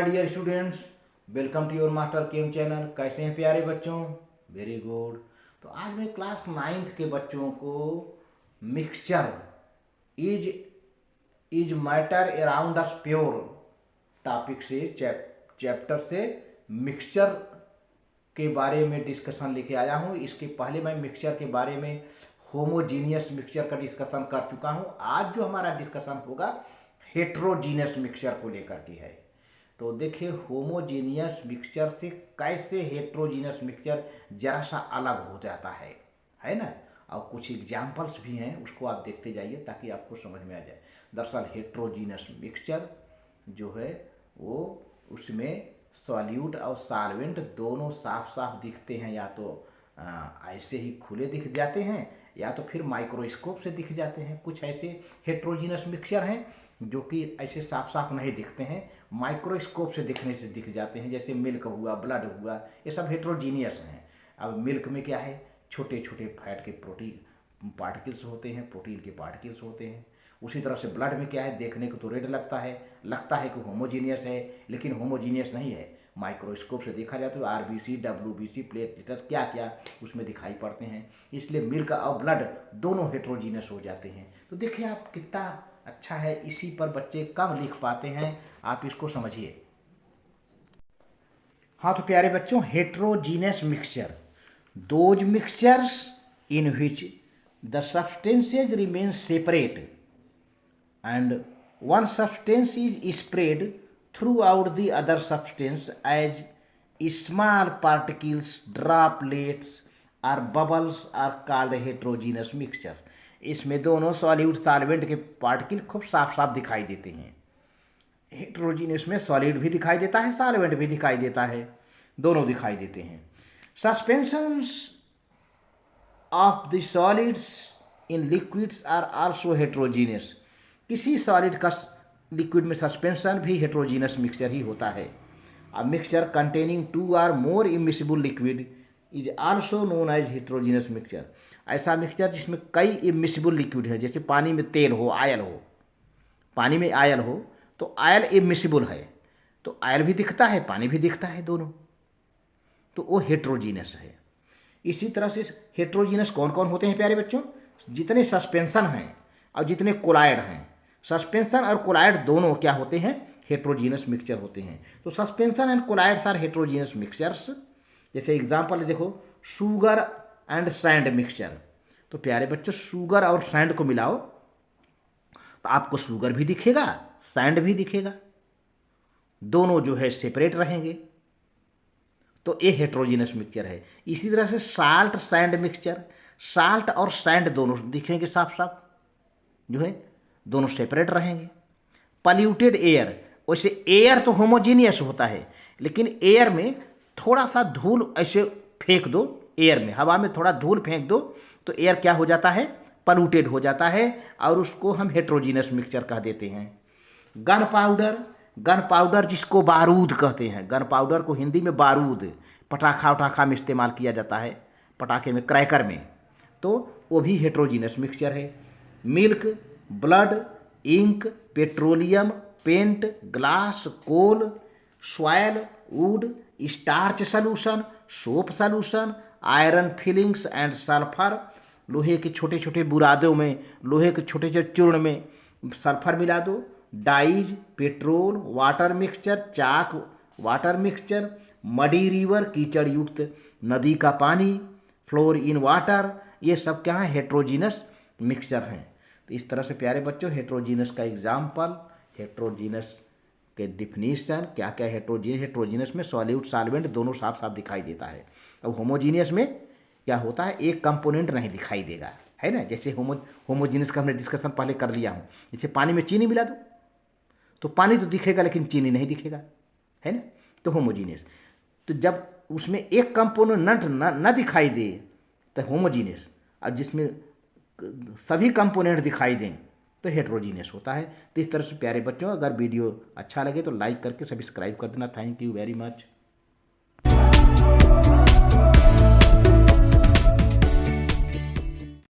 Dear students, welcome to your Master Chem channel. कैसे हैं प्यारे बच्चों? Very good. तो आज मैं क्लास 9th के बच्चों को mixture is is matter around us pure topic से चैप्टर से मिक्सचर के बारे में डिस्कशन लेके आया हूँ। इसके पहले मैं मिक्सचर के बारे में होमोजीनियस मिक्सचर का डिस्कशन कर चुका हूँ। आज जो हमारा डिस्कशन होगा हेट्रोजीनियस मिक्सचर को लेकर के है। तो देखिए, होमोजीनियस मिक्सचर से कैसे हेट्रोजीनियस मिक्सचर जरा सा अलग हो जाता है ना। और कुछ एग्जाम्पल्स भी हैं, उसको आप देखते जाइए ताकि आपको समझ में आ जाए। दरअसल हेट्रोजीनियस मिक्सचर जो है वो उसमें सॉल्यूट और सॉल्वेंट दोनों साफ साफ दिखते हैं, या तो ऐसे ही खुले दिख जाते हैं या तो फिर माइक्रोस्कोप से दिख जाते हैं। कुछ ऐसे हेट्रोजीनियस मिक्सचर हैं जो कि ऐसे साफ साफ नहीं दिखते हैं, माइक्रोस्कोप से दिखने से दिख जाते हैं। जैसे मिल्क हुआ, ब्लड हुआ, ये सब हेट्रोजीनियस हैं। अब मिल्क में क्या है, छोटे छोटे फैट के प्रोटीन पार्टिकल्स होते हैं, प्रोटीन के पार्टिकल्स होते हैं। उसी तरह से ब्लड में क्या है, देखने को तो रेड लगता है कि होमोजीनियस है, लेकिन होमोजीनियस नहीं है। माइक्रोस्कोप से देखा जाए तो आरबीसी, डब्ल्यूबीसी, प्लेटलेट्स क्या क्या उसमें दिखाई पड़ते हैं। इसलिए मिल्क और ब्लड दोनों हेट्रोजीनियस हो जाते हैं। तो देखिए आप कितना अच्छा है, इसी पर बच्चे कम लिख पाते हैं, आप इसको समझिए। हाँ तो प्यारे बच्चों, heterogeneous mixture those mixtures in which the substances remain separate and one substance is spread throughout the other substance as small particles, droplets or bubbles are called heterogeneous mixture। इसमें दोनों सॉलिड सॉल्वेंट के particle खूब साफ साफ दिखाई देते हैं। Heterogeneous में सॉलिड भी दिखाई देता है, सॉल्वेंट भी दिखाई देता है, दोनों दिखाई देते हैं। Suspensions of the solids in liquids are also heterogeneous. किसी सॉलिड का लिक्विड में सस्पेंशन भी हेट्रोजीनियस मिक्सचर ही होता है। A mixture containing 2 or more immiscible liquid is also known as heterogeneous mixture. ऐसा मिक्सचर जिसमें कई इमिसिबल लिक्विड है, जैसे पानी में तेल हो, आयल हो, पानी में आयल हो तो आयल इमिसिबल है, तो आयल भी दिखता है, पानी भी दिखता है, दोनों, तो वो हेट्रोजीनियस है। इसी तरह से हेट्रोजीनियस कौन कौन होते हैं प्यारे बच्चों? जितने सस्पेंशन हैं और जितने कोलाइड हैं। सस्पेंशन और कोलाइड दोनों क्या होते हैं? हेट्रोजीनियस मिक्सचर होते हैं। तो suspension and colloids are heterogeneous mixtures. जैसे एग्जांपल देखो, शुगर एंड सैंड मिक्सचर। तो प्यारे बच्चों, शुगर और सैंड को मिलाओ तो आपको शुगर भी दिखेगा, सैंड भी दिखेगा, दोनों जो है सेपरेट रहेंगे, तो ये हेट्रोजीनियस मिक्सचर है। इसी तरह से साल्ट सैंड मिक्सचर, साल्ट और सैंड दोनों दिखेंगे साफ साफ, जो है दोनों सेपरेट रहेंगे। पॉल्यूटेड एयर, वैसे एयर तो होमोजीनियस होता है, लेकिन एयर में थोड़ा सा धूल ऐसे फेंक दो, एयर में हवा में थोड़ा धूल फेंक दो तो एयर क्या हो जाता है? पॉल्यूटेड हो जाता है, और उसको हम हेट्रोजीनियस मिक्सचर कह देते हैं। गन पाउडर जिसको बारूद कहते हैं, गन पाउडर को हिंदी में बारूद, पटाखा उटाखा में इस्तेमाल किया जाता है, पटाखे में, क्रैकर में, तो वो भी हेट्रोजीनियस मिक्सचर है। Milk, blood, ink, petroleum, paint, glass, coal, soil, wood, starch solution, soap solution, iron filings and sulphur. लोहे के छोटे छोटे बुरादों में, लोहे के छोटे छोटे चूर्ण में सल्फर मिला दो। डाइज, पेट्रोल, वाटर मिक्सचर, चाक वाटर मिक्सचर, मडी रिवर, कीचड़ युक्त नदी का पानी, फ्लोर इन वाटर, ये सब क्या है? हेट्रोजीनियस मिक्सचर हैं। तो इस तरह से प्यारे बच्चों, हेट्रोजीनियस का एग्जाम्पल, हेट्रोजीनियस के डिफिनीशन, क्या क्या हेट्रोजीनियस में सॉल्यूट सॉल्वेंट दोनों साफ साफ दिखाई देता है। अब होमोजीनियस में क्या होता है? एक कंपोनेंट नहीं दिखाई देगा, है ना। जैसे होमोजीनियस का हमने डिस्कशन पहले कर लिया हूँ। जैसे पानी में चीनी मिला दो तो पानी तो दिखेगा लेकिन चीनी नहीं दिखेगा, है ना, तो होमोजीनियस। तो जब उसमें एक कंपोनेंट न दिखाई दे तो होमोजीनियस, और जिसमें सभी कंपोनेंट दिखाई दें तो हेट्रोजीनियस होता है। तो इस तरह से प्यारे बच्चों, अगर वीडियो अच्छा लगे तो लाइक करके सब्सक्राइब कर देना। Thank you very much.